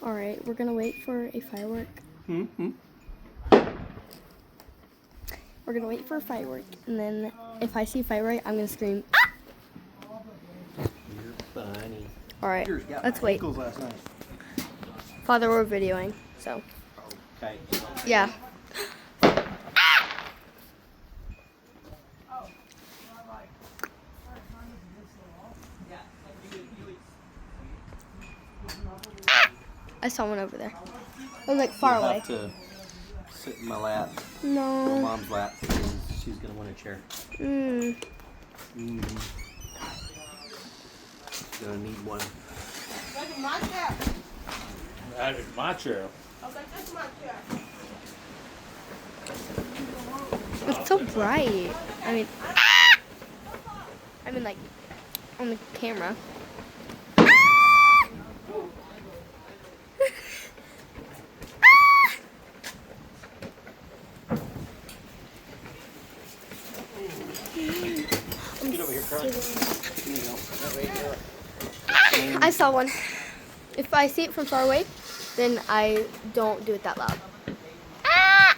Alright, we're gonna wait for a firework. We're gonna wait for a firework, and then if I see a firework, I'm gonna scream, ah! You're funny. Alright, let's wait. Father, we're videoing, so. Okay. Yeah. I saw one over there. I was like far You'll away. have to sit in my lap. No. Or Mom's lap, because she's gonna want a chair. Gonna need one. That's my chair. That is my chair. I was like, that's my chair. It's so bright. I mean like on the camera. Get over here, Carly. I saw one. If I see it from far away, then I don't do it that loud. Ah!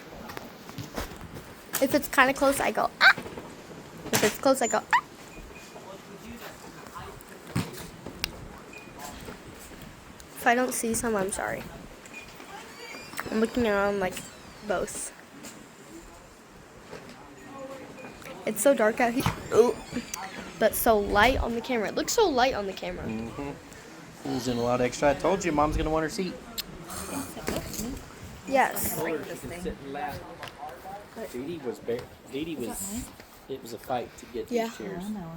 If it's kind of close, I go, ah! If it's close, I go, ah! If I don't see some, I'm sorry. I'm looking around like both. It's so dark out here. Oh, but so light on the camera. It looks so light on the camera. Using a lot extra. I told you, Mom's gonna want her seat. Yes. It was a fight to get Yeah. these chairs. I know.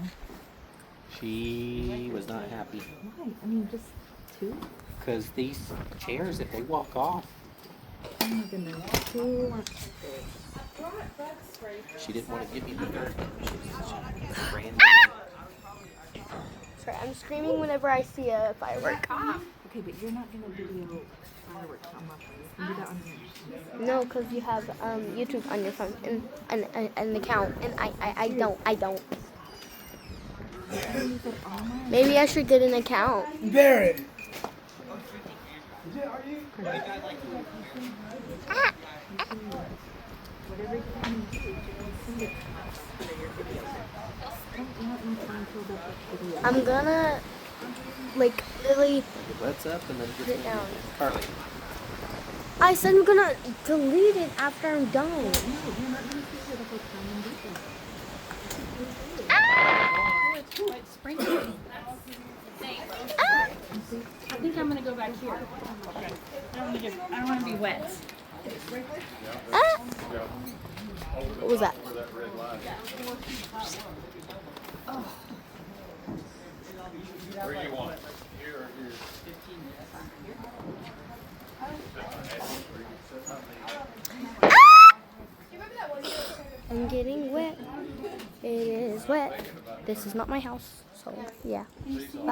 She was not happy. Why? I mean, just two? Because these chairs, if they walk off, Oh my goodness. Two aren't she didn't want to give me the third. She ran in. Sorry, I'm screaming whenever I see a firework. Okay, but you're not gonna video fireworks on my phone. You can do that on yours. No, because you have YouTube on your phone and an account, and I don't. Maybe I should get an account. Barrett. Whatever you can do, send it to us for your videos. Don't let me find filled up with videos. I'm gonna like literally. Let's up and then Put it down. Carly. I said I'm gonna delete it after I'm done. No, you're not gonna figure the whole time and do that. It's sprinkling. I think I'm gonna go back here. I don't want to be wet. Ah. What was that? Where do you want it? Here or here? I'm getting wet. It is wet. This is not my house, so yeah. Bye.